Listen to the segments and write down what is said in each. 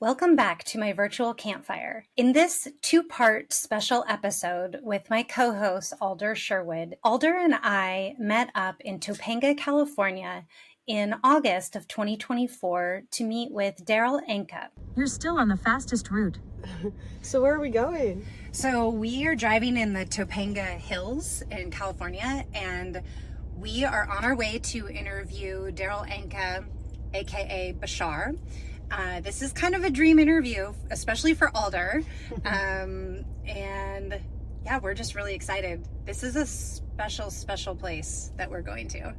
Welcome back to my virtual campfire. In this two-part special episode with my co-host Alder Sherwood, Alder and I met up in Topanga, California in August of 2024 to meet with Darryl Anka. You're still on the fastest route. So where are we going? So we are driving in the Topanga Hills in California, and we are on our way to interview Darryl Anka, aka Bashar. This is kind of a dream interview, especially for Alder. And yeah, we're just really excited. This is a special place that we're going to.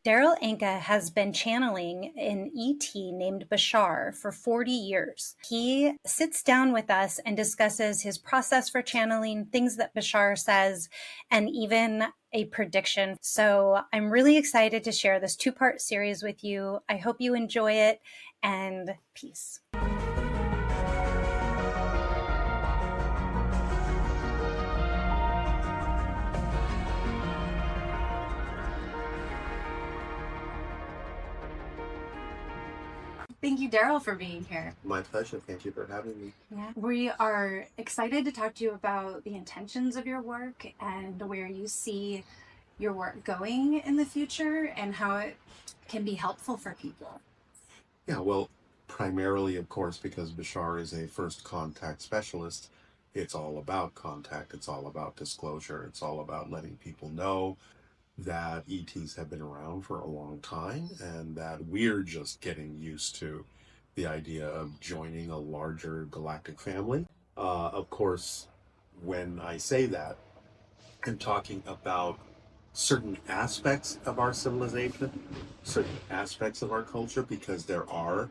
Darryl Anka has been channeling an ET named Bashar for 40 years. He sits down with us and discusses his process for channeling, things that Bashar says, and even a prediction. So I'm really excited to share this two-part series with you. I hope you enjoy it, and peace. Thank you, Darryl, for being here. My pleasure. Thank you for having me. Yeah, we are excited to talk to you about the intentions of your work and where you see your work going in the future and how it can be helpful for people. Yeah, well, primarily, of course, because Bashar is a first contact specialist, it's all about contact. It's all about disclosure. It's all about letting people know that ETs have been around for a long time and that we're just getting used to the idea of joining a larger galactic family. Of course, when I say that, I'm talking about certain aspects of our civilization, certain aspects of our culture, because there are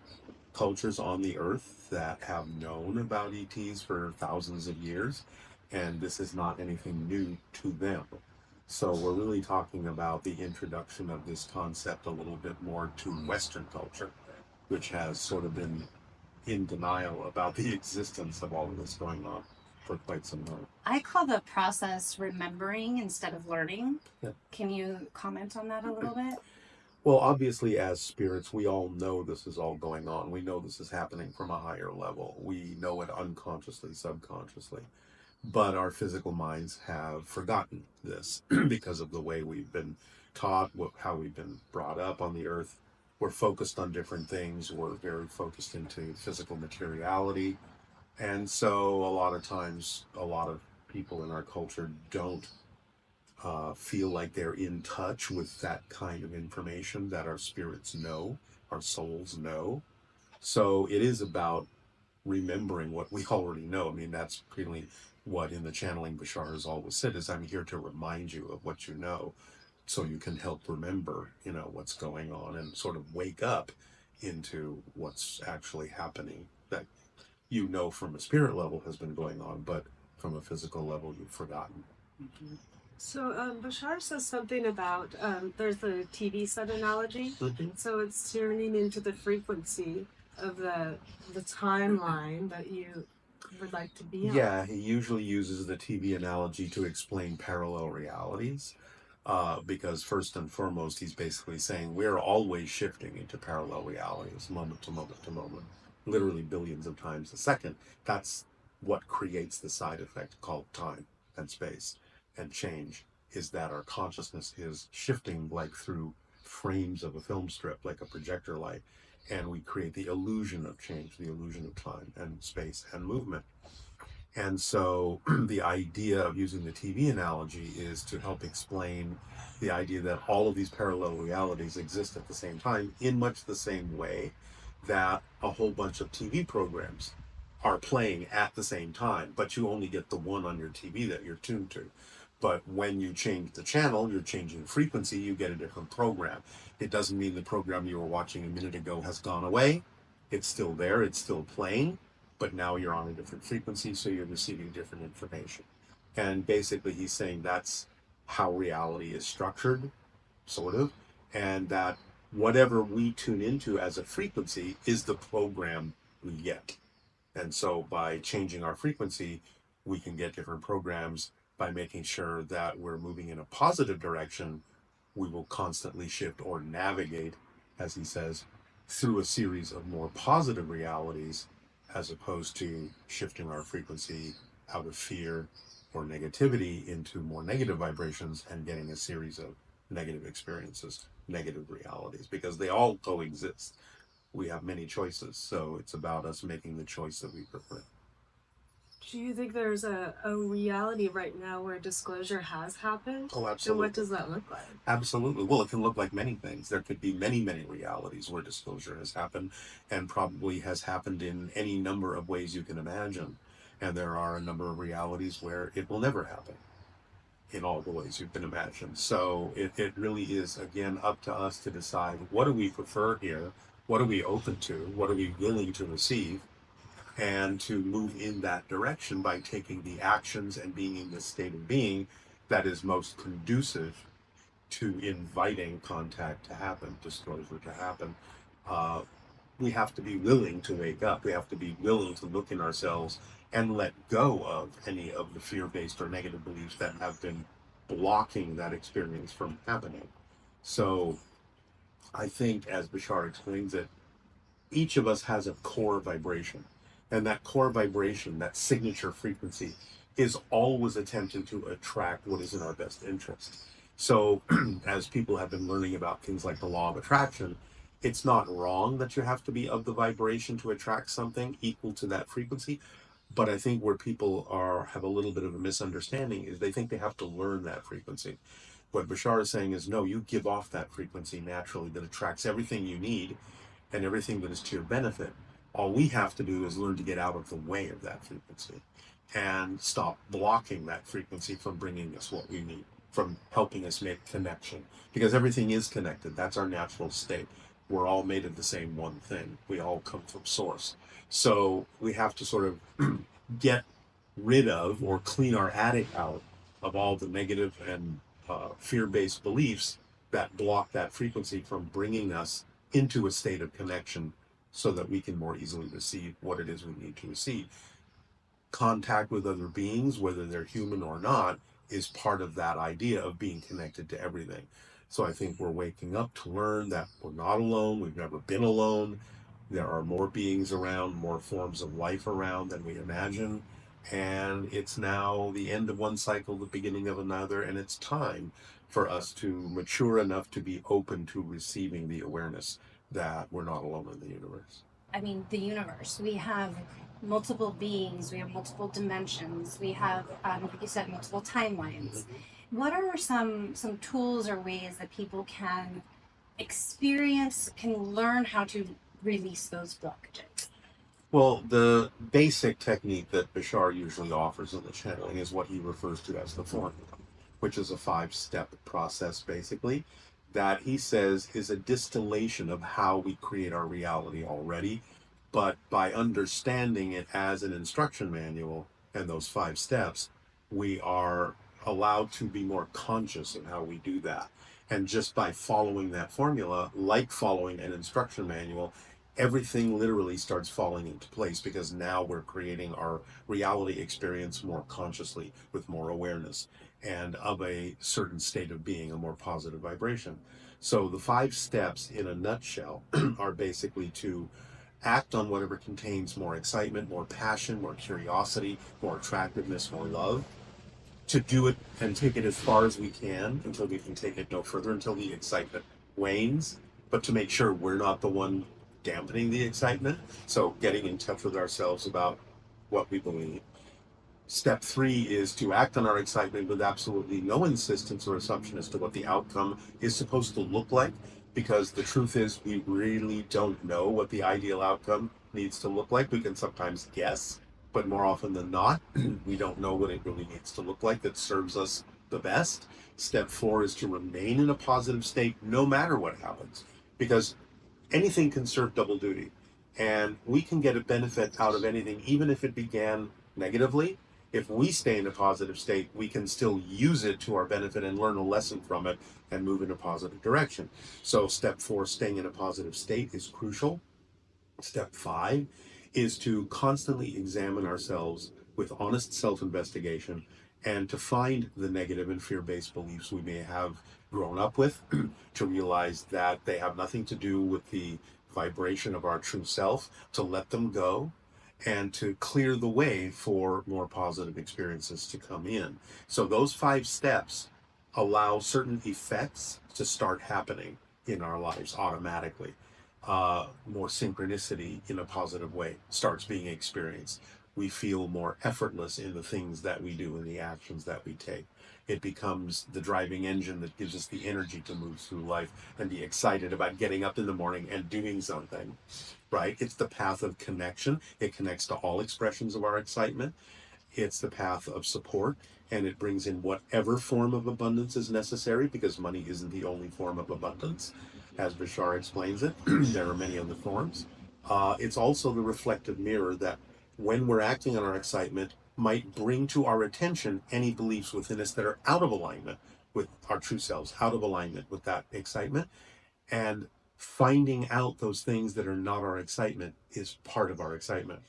cultures on the earth that have known about ETs for thousands of years, and this is not anything new to them. So we're really talking about the introduction of this concept a little bit more to Western culture, which has sort of been in denial about the existence of all of this going on for quite some time. I call the process remembering instead of learning. Yeah. Can you comment on that a little bit? Well, obviously, as spirits, we all know this is all going on. We know this is happening from a higher level. We know it unconsciously, subconsciously. But our physical minds have forgotten this because of the way we've been taught, how we've been brought up on the earth. We're focused on different things. We're very focused into physical materiality. And so a lot of times, a lot of people in our culture don't feel like they're in touch with that kind of information that our spirits know, our souls know. So it is about remembering what we already know. I mean, that's really what in the channeling Bashar has always said is, I'm here to remind you of what you know so you can help remember, what's going on and sort of wake up into what's actually happening that from a spirit level has been going on, but from a physical level you've forgotten. Mm-hmm. So Bashar says something about there's the TV set analogy. Mm-hmm. So it's turning into the frequency of the timeline that you would like to be on. Yeah, he usually uses the TV analogy to explain parallel realities. Because first and foremost, he's basically saying we're always shifting into parallel realities, moment to moment to moment, literally billions of times a second. That's what creates the side effect called time and space and change, is that our consciousness is shifting like through frames of a film strip, like a projector light, and we create the illusion of change, the illusion of time and space and movement. And so the idea of using the TV analogy is to help explain the idea that all of these parallel realities exist at the same time in much the same way that a whole bunch of TV programs are playing at the same time, but you only get the one on your TV that you're tuned to. But when you change the channel, you're changing frequency, you get a different program. It doesn't mean the program you were watching a minute ago has gone away. It's still there, it's still playing, but now you're on a different frequency, so you're receiving different information. And basically he's saying that's how reality is structured, sort of, and that whatever we tune into as a frequency is the program we get. And so by changing our frequency, we can get different programs. By making sure that we're moving in a positive direction, we will constantly shift or navigate, as he says, through a series of more positive realities, as opposed to shifting our frequency out of fear or negativity into more negative vibrations and getting a series of negative experiences, negative realities, because they all coexist. We have many choices, so it's about us making the choice that we prefer. Do you think there's a reality right now where disclosure has happened? Oh, And absolutely. what does that look like? Absolutely. Well, it can look like many things. There could be many, many realities where disclosure has happened, and probably has happened in any number of ways you can imagine. And there are a number of realities where it will never happen in all the ways you can imagine. So it really is, again, up to us to decide, what do we prefer here? What are we open to? What are we willing to receive? And to move in that direction by taking the actions and being in the state of being that is most conducive to inviting contact to happen, disclosure to happen. Uh, we have to be willing to wake up. We have to be willing to look in ourselves and let go of any of the fear-based or negative beliefs that have been blocking that experience from happening. So I think, as Bashar explains it, each of us has a core vibration. And that core vibration, that signature frequency, is always attempting to attract what is in our best interest. So, as people have been learning about things like the law of attraction, it's not wrong that you have to be of the vibration to attract something equal to that frequency. But I think where people have a little bit of a misunderstanding is they think they have to learn that frequency. What Bashar is saying is, no, you give off that frequency naturally that attracts everything you need and everything that is to your benefit. All we have to do is learn to get out of the way of that frequency and stop blocking that frequency from bringing us what we need, from helping us make connection. Because everything is connected. That's our natural state. We're all made of the same one thing. We all come from source. So we have to sort of get rid of or clean our attic out of all the negative and fear-based beliefs that block that frequency from bringing us into a state of connection so that we can more easily receive what it is we need to receive. Contact with other beings, whether they're human or not, is part of that idea of being connected to everything. So I think we're waking up to learn that we're not alone. We've never been alone. There are more beings around, more forms of life around than we imagine. And it's now the end of one cycle, the beginning of another, and it's time for us to mature enough to be open to receiving the awareness that we're not alone in the universe. I mean, the universe. We have multiple beings, we have multiple dimensions, we have, like you said, multiple timelines. What are some tools or ways that people can experience, can learn how to release those blockages? Well, the basic technique that Bashar usually offers in the channeling is what he refers to as the formula, which is a 5-step process, basically, that he says is a distillation of how we create our reality already. But by understanding it as an instruction manual and those 5 steps, we are allowed to be more conscious of how we do that. And just by following that formula, like following an instruction manual, everything literally starts falling into place, because now we're creating our reality experience more consciously, with more awareness and of a certain state of being, a more positive vibration. So the 5 steps in a nutshell are basically to act on whatever contains more excitement, more passion, more curiosity, more attractiveness, more love, to do it and take it as far as we can until we can take it no further, until the excitement wanes, but to make sure we're not the one dampening the excitement. So getting in touch with ourselves about what we believe. Step 3 is to act on our excitement with absolutely no insistence or assumption as to what the outcome is supposed to look like, because the truth is we really don't know what the ideal outcome needs to look like. We can sometimes guess, but more often than not, we don't know what it really needs to look like that serves us the best. Step 4 is to remain in a positive state no matter what happens, because anything can serve double duty, and we can get a benefit out of anything, even if it began negatively. If we stay in a positive state, we can still use it to our benefit and learn a lesson from it and move in a positive direction. So step 4, staying in a positive state, is crucial. Step 5 is to constantly examine ourselves with honest self-investigation and to find the negative and fear-based beliefs we may have grown up with, to realize that they have nothing to do with the vibration of our true self, to let them go and to clear the way for more positive experiences to come in. So those 5 steps allow certain effects to start happening in our lives automatically. More synchronicity in a positive way starts being experienced. We feel more effortless in the things that we do and the actions that we take. It becomes the driving engine that gives us the energy to move through life and be excited about getting up in the morning and doing something, right? It's the path of connection. It connects to all expressions of our excitement. It's the path of support, and it brings in whatever form of abundance is necessary, because money isn't the only form of abundance. As Bashar explains it, there are many other forms. It's also the reflective mirror that, when we're acting on our excitement, might bring to our attention any beliefs within us that are out of alignment with our true selves, out of alignment with that excitement. And finding out those things that are not our excitement is part of our excitement.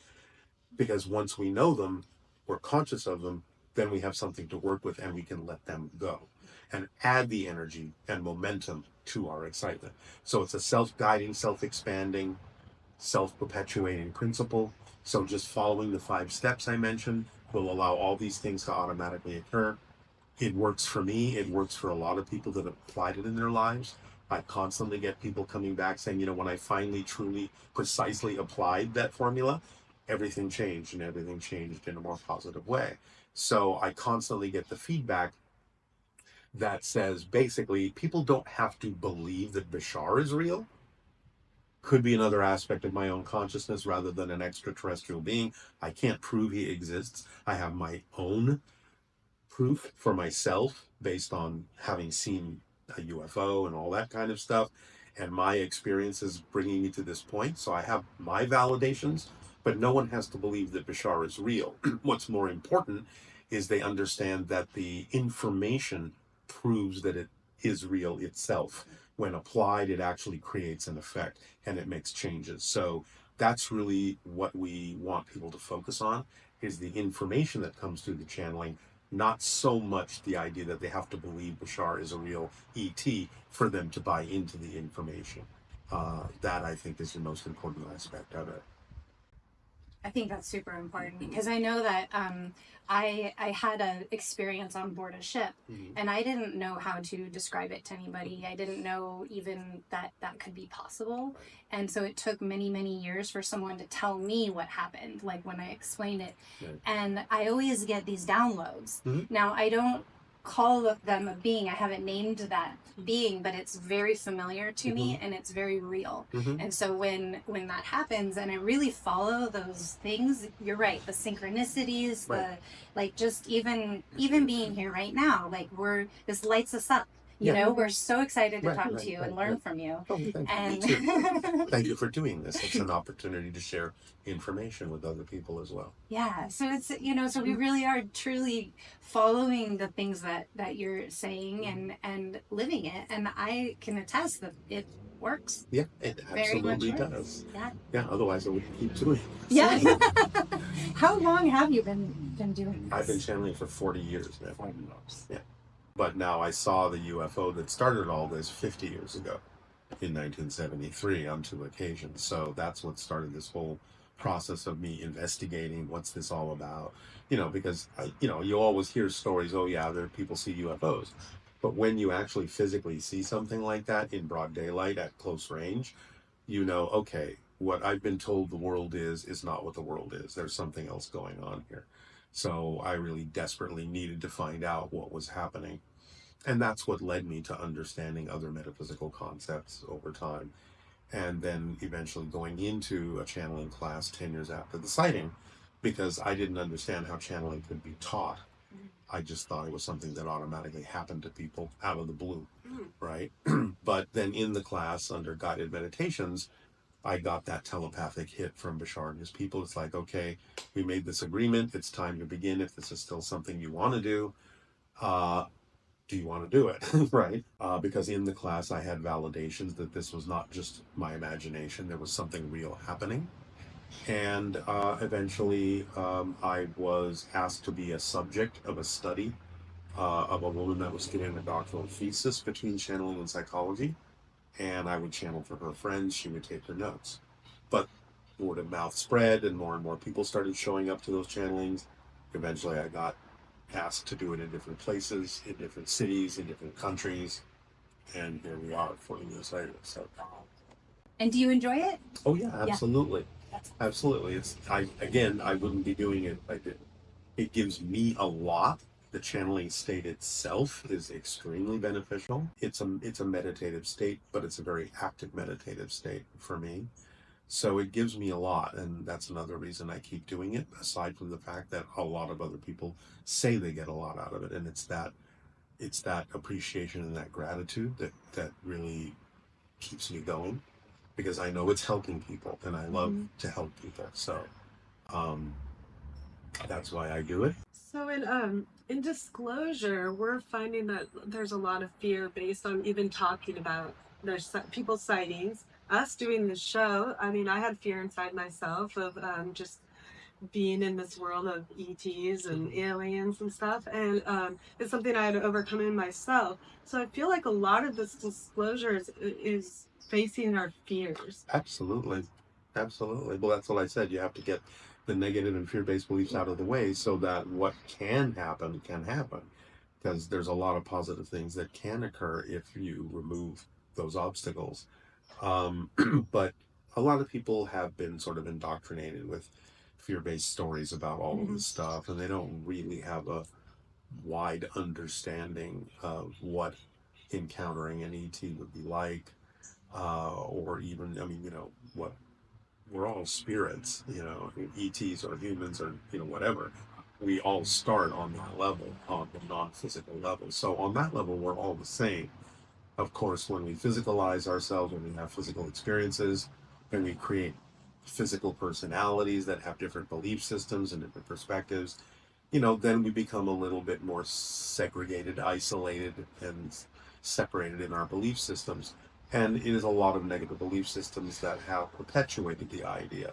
Because once we know them, we're conscious of them, then we have something to work with and we can let them go and add the energy and momentum to our excitement. So it's a self-guiding, self-expanding, self-perpetuating principle. So just following the 5 steps I mentioned will allow all these things to automatically occur. It works for me. It works for a lot of people that have applied it in their lives. I constantly get people coming back saying, when I finally, truly, precisely applied that formula, everything changed, and everything changed in a more positive way. So I constantly get the feedback that says, basically, people don't have to believe that Bashar is real. Could be another aspect of my own consciousness rather than an extraterrestrial being. I can't prove he exists. I have my own proof for myself based on having seen a UFO and all that kind of stuff, and my experiences bringing me to this point. So I have my validations, but no one has to believe that Bashar is real. What's more important is they understand that the information proves that it is real itself. When applied, it actually creates an effect and it makes changes. So that's really what we want people to focus on, is the information that comes through the channeling, not so much the idea that they have to believe Bashar is a real ET for them to buy into the information. That, I think, is the most important aspect of it. I think that's super important, because I know that I had an experience on board a ship, and I didn't know how to describe it to anybody. I didn't know even that that could be possible. And so it took many, many years for someone to tell me what happened, like when I explained it. Right. And I always get these downloads. Now, I don't call them a being. I haven't named that being, but it's very familiar to me, and it's very real. And so when that happens and I really follow those things, you're right, the synchronicities, the like, just even being here right now, like, this lights us up. You know, we're so excited to talk to you and learn from you. Oh, thank you. Me too. Thank you for doing this. It's an opportunity to share information with other people as well. Yeah, so it's, so we really are truly following the things that you're saying and living it, and I can attest that it works. Yeah, it absolutely does. Yeah, otherwise I wouldn't keep doing it. Yeah. How long have you been doing this? I've been channeling for 40 years now. Yeah. But now I saw the UFO that started all this 50 years ago in 1973 on 2 occasions. So that's what started this whole process of me investigating what's this all about. Because, you always hear stories, oh yeah, there people see UFOs. But when you actually physically see something like that in broad daylight at close range, okay, what I've been told the world is not what the world is. There's something else going on here. So I really desperately needed to find out what was happening. And that's what led me to understanding other metaphysical concepts over time. And then eventually going into a channeling class 10 years after the sighting, because I didn't understand how channeling could be taught. I just thought it was something that automatically happened to people out of the blue, right? But then in the class under guided meditations, I got that telepathic hit from Bashar and his people. It's like, okay, we made this agreement. It's time to begin. If this is still something you want to do you want to do it? Right? Because in the class, I had validations that this was not just my imagination. There was something real happening. And eventually, I was asked to be a subject of a study of a woman that was getting a doctoral thesis between channeling and psychology. and I would channel for her friends. She would take her notes. But word of mouth spread, and more people started showing up to those channelings. Eventually, I got asked to do it in different places, in different cities, in different countries, and here we are 40 years later. So, And do you enjoy it? oh yeah, absolutely, absolutely. I wouldn't be doing it if I didn't. It gives me a lot. The channeling state itself is extremely beneficial. It's a meditative state, but it's a very active meditative state for me. So it gives me a lot, and that's another reason I keep doing it, aside from the fact that a lot of other people say they get a lot out of it, and it's that appreciation and that gratitude that really keeps me going, because I know it's helping people, and I love to help people. So um, that's why I do it. So in disclosure, we're finding that there's a lot of fear based on even talking about people's sightings. Us doing this show, I mean, I had fear inside myself of just being in this world of ETs and aliens and stuff, and it's something I had to overcome in myself. So I feel like a lot of this disclosure is facing our fears. Absolutely. Absolutely. Well, that's what I said. You have to get the negative and fear-based beliefs out of the way so that what can happen can happen. Because there's a lot of positive things that can occur if you remove those obstacles. Um, but a lot of people have been sort of indoctrinated with fear-based stories about all of this stuff, and they don't really have a wide understanding of what encountering an ET would be like, or even, I mean, what we're all spirits, ETs or humans or, whatever. We all start on that level, on the non-physical level. So on that level, we're all the same. Of course, when we physicalize ourselves, when we have physical experiences, and we create physical personalities that have different belief systems and different perspectives, then we become a little bit more segregated, isolated, and separated in our belief systems. And it is a lot of negative belief systems that have perpetuated the idea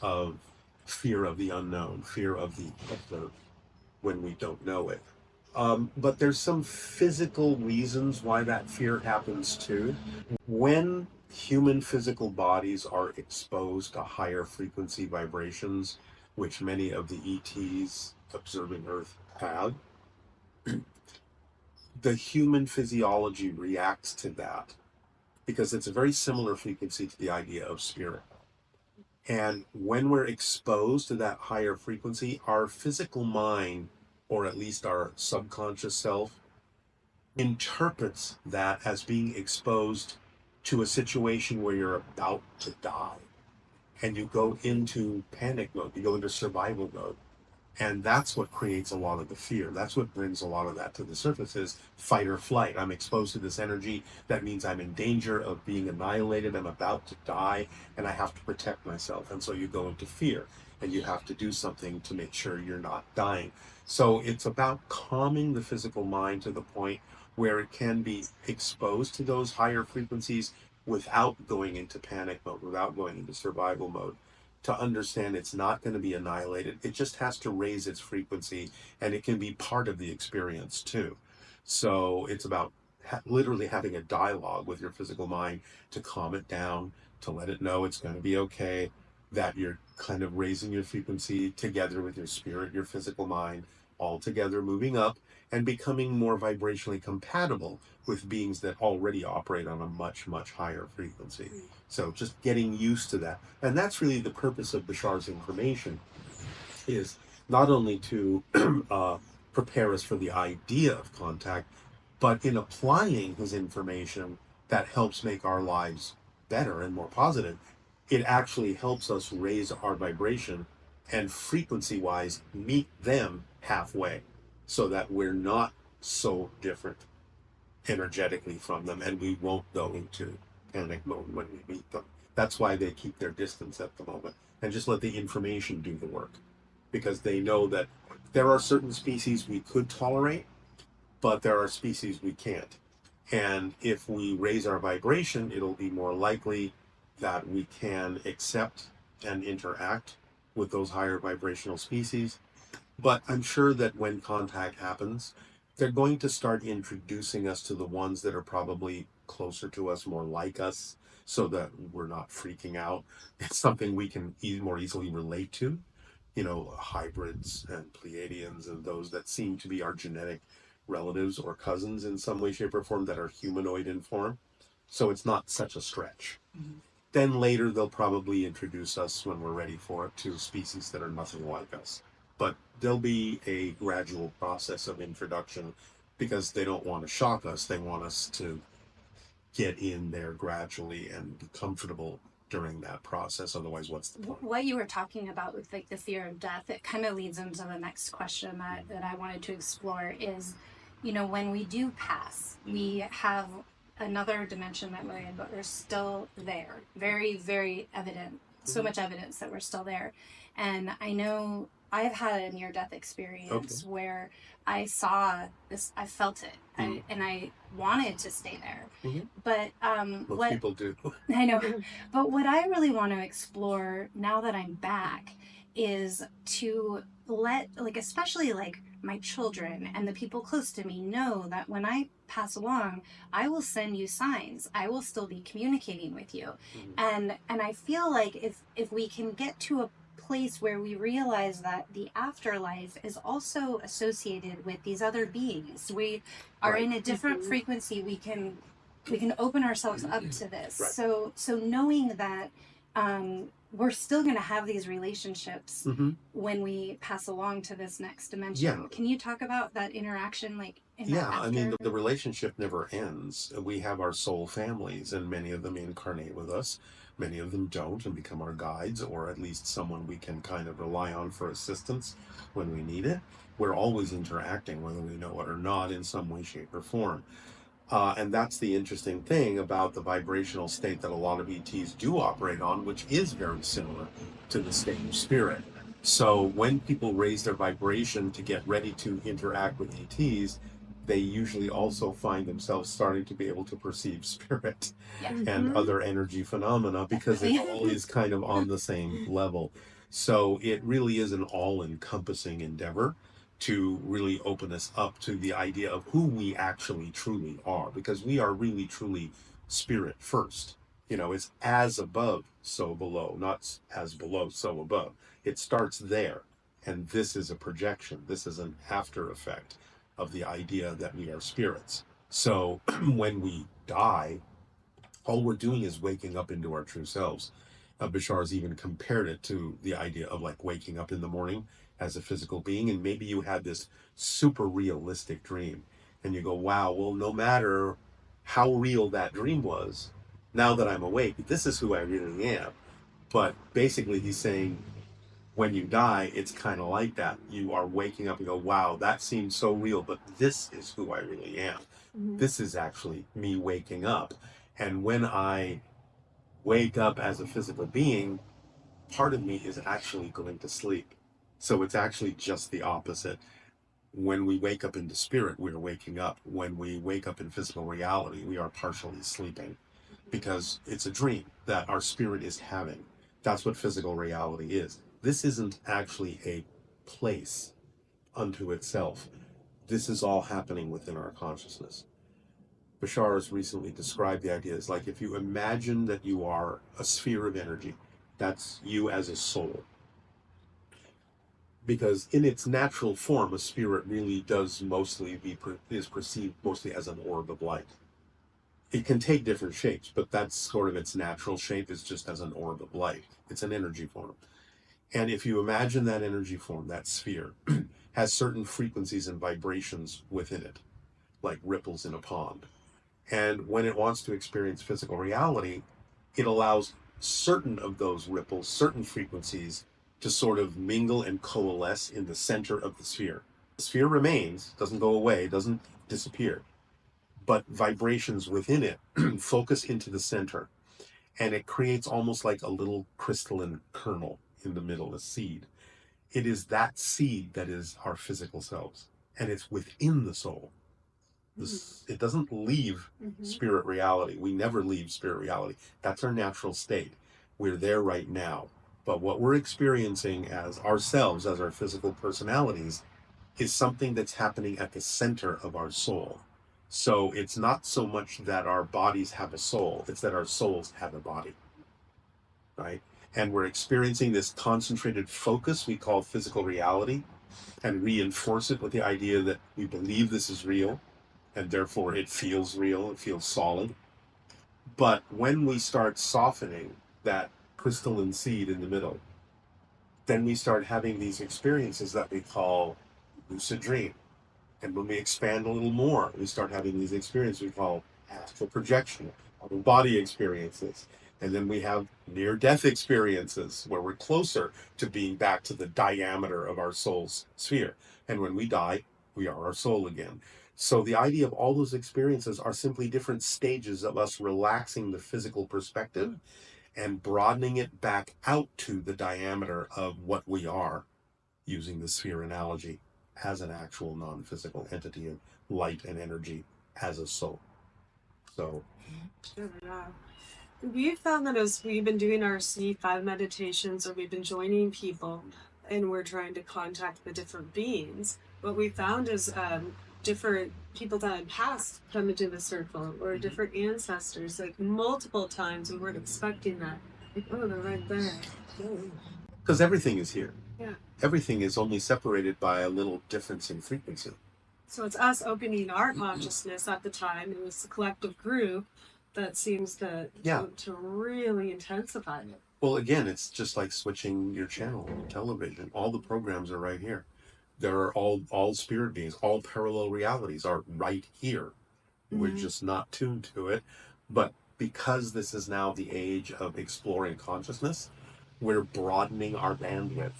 of fear of the unknown, fear of the when we don't know it. But there's some physical reasons why that fear happens too. When human physical bodies are exposed to higher frequency vibrations, which many of the ETs observing Earth have, the human physiology reacts to that because it's a very similar frequency to the idea of spirit. And when we're exposed to that higher frequency, our physical mind, or at least our subconscious self, interprets that as being exposed to a situation where you're about to die. And you go into panic mode, you go into survival mode. And that's what creates a lot of the fear. That's what brings a lot of that to the surface, is fight or flight. I'm exposed to this energy. That means I'm in danger of being annihilated. I'm about to die, and I have to protect myself. And so you go into fear, and you have to do something to make sure you're not dying. So it's about calming the physical mind to the point where it can be exposed to those higher frequencies without going into panic mode, without going into survival mode, to understand it's not going to be annihilated. It just has to raise its frequency, and it can be part of the experience too. So it's about literally having a dialogue with your physical mind to calm it down, to let it know it's going to be okay, that you're kind of raising your frequency together with your spirit, your physical mind, all together moving up and becoming more vibrationally compatible with beings that already operate on a much, much higher frequency. So just getting used to that. And that's really the purpose of Bashar's information, is not only to prepare us for the idea of contact, but in applying his information that helps make our lives better and more positive, it actually helps us raise our vibration and frequency-wise meet them halfway, so that we're not so different energetically from them, and we won't go into panic mode when we meet them. That's why they keep their distance at the moment and just let the information do the work, because they know that there are certain species we could tolerate, but there are species we can't. And if we raise our vibration, it'll be more likely that we can accept and interact with those higher vibrational species. But I'm sure that when contact happens, they're going to start introducing us to the ones that are probably closer to us, more like us, so that we're not freaking out. It's something we can more easily relate to, hybrids and Pleiadians and those that seem to be our genetic relatives or cousins in some way, shape, or form that are humanoid in form. So it's not such a stretch. Mm-hmm. Then later they'll probably introduce us, when we're ready for it, to species that are nothing like us. But there'll be a gradual process of introduction because they don't want to shock us. They want us to get in there gradually and be comfortable during that process. Otherwise, what's the point? What you were talking about with like the fear of death, it kind of leads into the next question that I wanted to explore is, when we do pass, we have another dimension that we're in, but we're still there. Very, very evident. So much evidence that we're still there. And I know I've had a near-death experience where I saw this, I felt it, and I wanted to stay there. Mm-hmm. But most people do. I know. But what I really want to explore now that I'm back is to let, especially my children and the people close to me know that when I pass along, I will send you signs. I will still be communicating with you. Mm-hmm. And I feel like if we can get to a place where we realize that the afterlife is also associated with these other beings, we are in a different frequency, we can open ourselves up to this. So knowing that we're still going to have these relationships when we pass along to this next dimension. Can you talk about that interaction I mean, the relationship never ends. We have our soul families, and many of them incarnate with us. Many of them don't and become our guides, or at least someone we can kind of rely on for assistance when we need it. We're always interacting, whether we know it or not, in some way, shape, or form. And that's the interesting thing about the vibrational state that a lot of ETs do operate on, which is very similar to the state of spirit. So when people raise their vibration to get ready to interact with ETs, they usually also find themselves starting to be able to perceive spirit and other energy phenomena, because it all is kind of on the same level. So it really is an all-encompassing endeavor to really open us up to the idea of who we actually truly are, because we are really truly spirit first. It's as above, so below, not as below, so above. It starts there, and this is a projection. This is an after effect of the idea that we are spirits. So when we die, all we're doing is waking up into our true selves. Bashar's even compared it to the idea of waking up in the morning as a physical being, and maybe you had this super realistic dream and you go, wow, well, no matter how real that dream was, now that I'm awake, this is who I really am. But basically he's saying, when you die, it's kind of like that. You are waking up and go, wow, that seems so real, but this is who I really am. Mm-hmm. This is actually me waking up. And when I wake up as a physical being, part of me is actually going to sleep. So it's actually just the opposite. When we wake up into spirit, we're waking up. When we wake up in physical reality, we are partially sleeping, because it's a dream that our spirit is having. That's what physical reality is. This isn't actually a place unto itself. This is all happening within our consciousness. Bashar has recently described the idea as if you imagine that you are a sphere of energy, that's you as a soul. Because in its natural form, a spirit really does is perceived mostly as an orb of light. It can take different shapes, but that's sort of its natural shape, is just as an orb of light. It's an energy form. And if you imagine that energy form, that sphere, has certain frequencies and vibrations within it, like ripples in a pond. And when it wants to experience physical reality, it allows certain of those ripples, certain frequencies, to sort of mingle and coalesce in the center of the sphere. The sphere remains, doesn't go away, doesn't disappear, but vibrations within it focus into the center, and it creates almost like a little crystalline kernel in the middle, a seed. It is that seed that is our physical selves, and it's within the soul. It doesn't leave spirit reality. We never leave spirit reality. That's our natural state. We're there right now. But what we're experiencing as ourselves, as our physical personalities, is something that's happening at the center of our soul. So it's not so much that our bodies have a soul, it's that our souls have a body, right? And we're experiencing this concentrated focus we call physical reality, and reinforce it with the idea that we believe this is real, and therefore it feels real, it feels solid. But when we start softening that crystalline seed in the middle, then we start having these experiences that we call lucid dream. And when we expand a little more, we start having these experiences we call astral projection, out of body experiences. And then we have near death experiences where we're closer to being back to the diameter of our soul's sphere. And when we die, we are our soul again. So the idea of all those experiences are simply different stages of us relaxing the physical perspective and broadening it back out to the diameter of what we are, using the sphere analogy, as an actual non-physical entity of light and energy as a soul. So Yeah. We've found that as we've been doing our C5 meditations, or we've been joining people and we're trying to contact the different beings, what we found is different people that had passed come into the circle, or different ancestors, like multiple times. We weren't expecting that. Like, oh, they're right there. because everything is here. Yeah. Everything is only separated by a little difference in frequency. So it's us opening our consciousness at the time. It was the collective group that seems to really intensify it. Well, again, it's just like switching your channel on television. All the programs are right here. There are all spirit beings, all parallel realities are right here. We're just not tuned to it. But because this is now the age of exploring consciousness, we're broadening our bandwidth.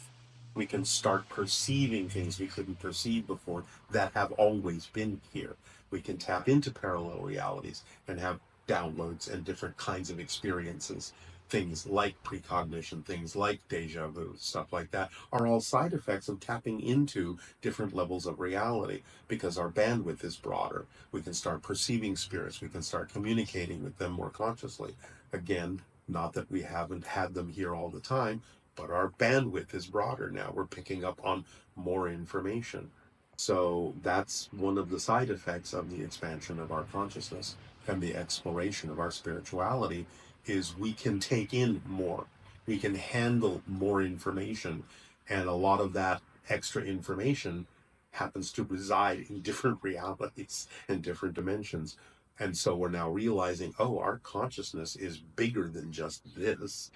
We can start perceiving things we couldn't perceive before that have always been here. We can tap into parallel realities and have downloads and different kinds of experiences. Things like precognition, things like deja vu, stuff like that are all side effects of tapping into different levels of reality, because our bandwidth is broader. We can start perceiving spirits. We can start communicating with them more consciously. Again, not that we haven't had them here all the time, but our bandwidth is broader now. We're picking up on more information. So that's one of the side effects of the expansion of our consciousness and the exploration of our spirituality, is we can take in more. We can handle more information. And a lot of that extra information happens to reside in different realities and different dimensions. And so we're now realizing, oh, our consciousness is bigger than just this.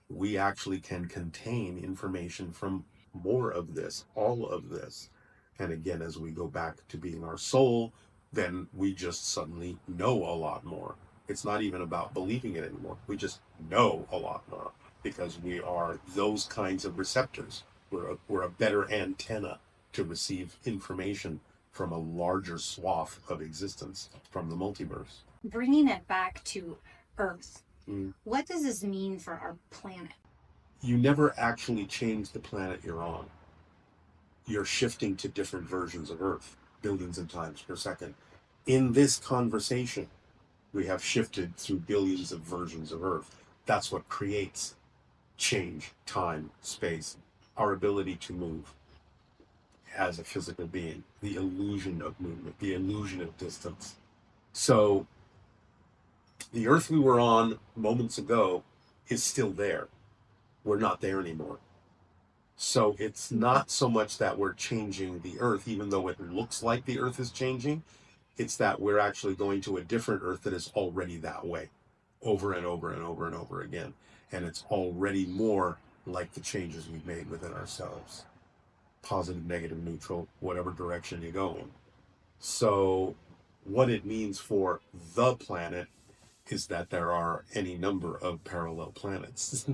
We actually can contain information from more of this, all of this. And again, as we go back to being our soul, then we just suddenly know a lot more. It's not even about believing it anymore. We just know a lot more because we are those kinds of receptors. We're a better antenna to receive information from a larger swath of existence, from the multiverse. Bringing it back to Earth, what does this mean for our planet? You never actually change the planet you're on. You're shifting to different versions of Earth, billions of times per second. In this conversation, we have shifted through billions of versions of Earth. That's what creates change, time, space, our ability to move as a physical being, the illusion of movement, the illusion of distance. So the Earth we were on moments ago is still there. We're not there anymore. So it's not so much that we're changing the Earth, even though it looks like the Earth is changing. It's that we're actually going to a different Earth that is already that way, over and over and over and over again. And it's already more like the changes we've made within ourselves. Positive, negative, neutral, whatever direction you go in. So what it means for the planet is that there are any number of parallel planets.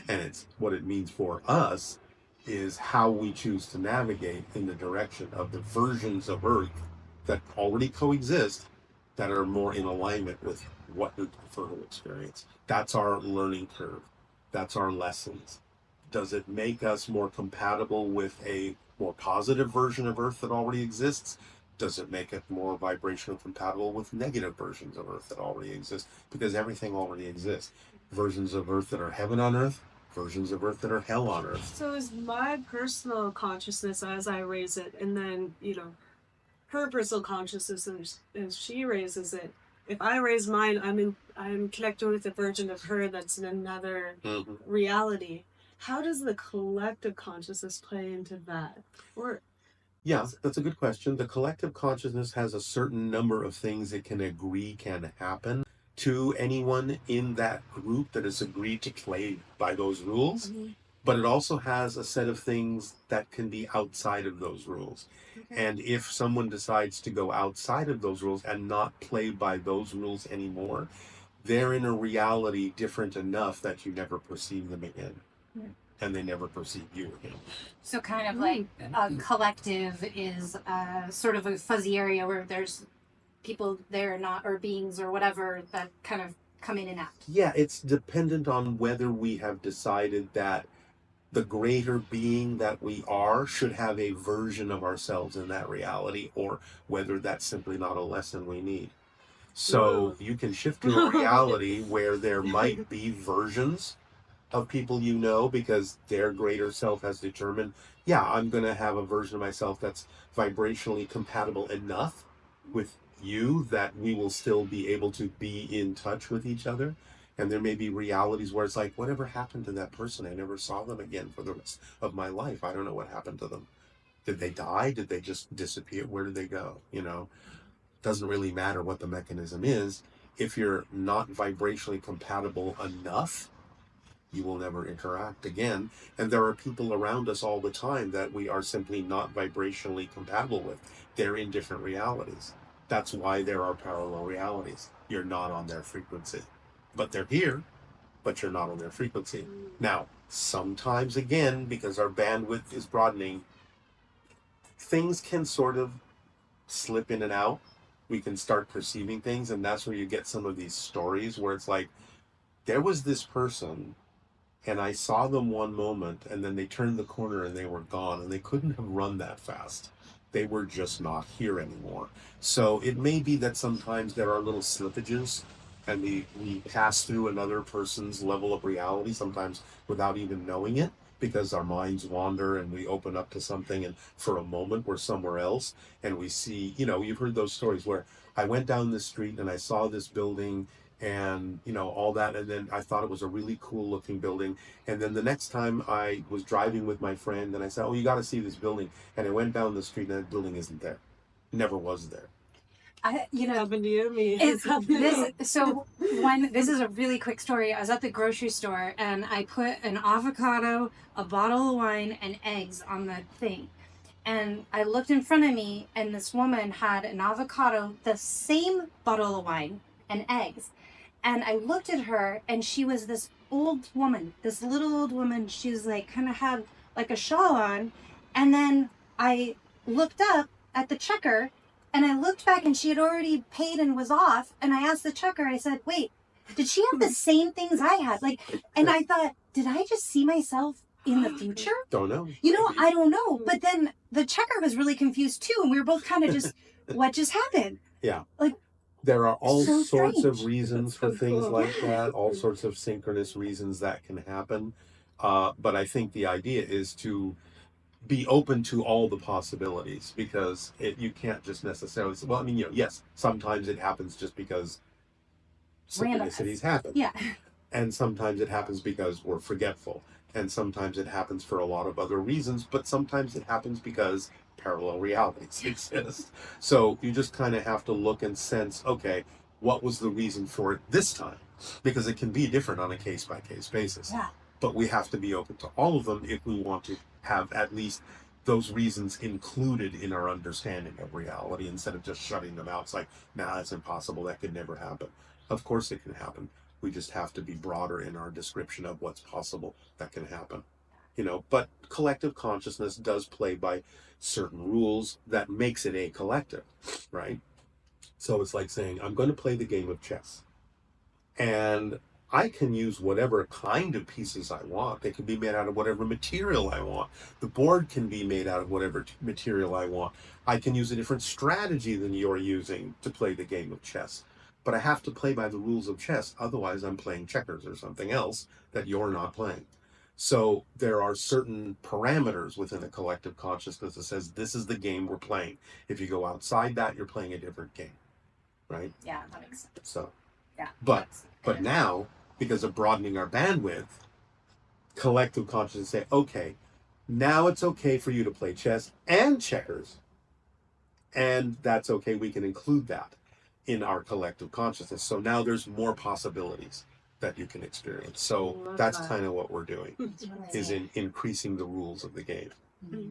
And it's what it means for us is how we choose to navigate in the direction of the versions of Earth that already coexist, that are more in alignment with what we prefer to experience. That's our learning curve. That's our lessons. Does it make us more compatible with a more positive version of Earth that already exists? Does it make it more vibrational compatible with negative versions of Earth that already exist? Because everything already exists. Versions of Earth that are heaven on Earth, versions of Earth that are hell on Earth. So is my personal consciousness as I raise it, and then, her personal consciousness as she raises it. If I raise mine, I'm connecting with a version of her that's in another reality. How does the collective consciousness play into that? Or Yeah, that's a good question. The collective consciousness has a certain number of things it can agree can happen to anyone in that group that has agreed to play by those rules. But it also has a set of things that can be outside of those rules. Okay. And if someone decides to go outside of those rules and not play by those rules anymore, they're in a reality different enough that you never perceive them again. And they never perceive you again. So kind of like a collective is sort of a fuzzy area where there's people there not, or beings or whatever that kind of come in and out. Yeah, it's dependent on whether we have decided that the greater being that we are should have a version of ourselves in that reality, or whether that's simply not a lesson we need. So you can shift to a reality where there might be versions of people you know because their greater self has determined, yeah, I'm going to have a version of myself that's vibrationally compatible enough with you that we will still be able to be in touch with each other. And there may be realities where it's like, whatever happened to that person? I never saw them again for the rest of my life. I don't know what happened to them. Did they die? Did they just disappear? Where did they go? You know, doesn't really matter what the mechanism is. If you're not vibrationally compatible enough, you will never interact again. And there are people around us all the time that we are simply not vibrationally compatible with. They're in different realities. That's why there are parallel realities. You're not on their frequency. But they're here, but you're not on their frequency. Now, sometimes again, because our bandwidth is broadening, things can sort of slip in and out. We can start perceiving things, and that's where you get some of these stories where it's like, there was this person and I saw them one moment and then they turned the corner and they were gone, and they couldn't have run that fast. They were just not here anymore. So it may be that sometimes there are little slippages and we pass through another person's level of reality, sometimes without even knowing it, because our minds wander and we open up to something, and for a moment we're somewhere else and we see, you know, you've heard those stories where I went down the street and I saw this building and, you know, all that, and then I thought it was a really cool looking building, and then the next time I was driving with my friend and I said, oh, you got to see this building, and I went down the street and that building isn't there. Never was there. Happened to you, me. This is a really quick story. I was at the grocery store and I put an avocado, a bottle of wine, and eggs on the thing. And I looked in front of me and this woman had an avocado, the same bottle of wine, and eggs. And I looked at her and she was this old woman, this little old woman. She was like, kind of had like a shawl on. And then I looked up at the checker and I looked back and she had already paid and was off. And I asked the checker, I said, wait, did she have the same things I had? Like, and I thought, did I just see myself in the future? Don't know. You know, I don't know. But then the checker was really confused too. And we were both kind of just, what just happened? Yeah. Like, there are all so sorts of strange. reasons for things like that, all sorts of synchronous reasons that can happen. But I think the idea is to be open to all the possibilities, because you can't just necessarily, well, I mean, you know, yes, sometimes it happens just because synchronicities happen. Yeah. And sometimes it happens because we're forgetful. And sometimes it happens for a lot of other reasons, but sometimes it happens because parallel realities exist. So you just kind of have to look and sense, okay, what was the reason for it this time? Because it can be different on a case-by-case basis. Yeah. But we have to be open to all of them if we want to have at least those reasons included in our understanding of reality, instead of just shutting them out. It's like, nah, that's impossible. That could never happen. Of course it can happen. We just have to be broader in our description of what's possible that can happen. You know, but collective consciousness does play by certain rules that makes it a collective, right? So it's like saying, I'm going to play the game of chess. And I can use whatever kind of pieces I want. They can be made out of whatever material I want. The board can be made out of whatever material I want. I can use a different strategy than you're using to play the game of chess. But I have to play by the rules of chess. Otherwise, I'm playing checkers or something else that you're not playing. So there are certain parameters within a collective consciousness that says this is the game we're playing. If you go outside that, you're playing a different game, right? Yeah, that makes sense. So, Yeah. but now, because of broadening our bandwidth, collective consciousness say, okay, now it's okay for you to play chess and checkers, and that's okay. We can include that in our collective consciousness. So now there's more possibilities that you can experience. So that's kind of what we're doing, is in increasing the rules of the game. Mm-hmm.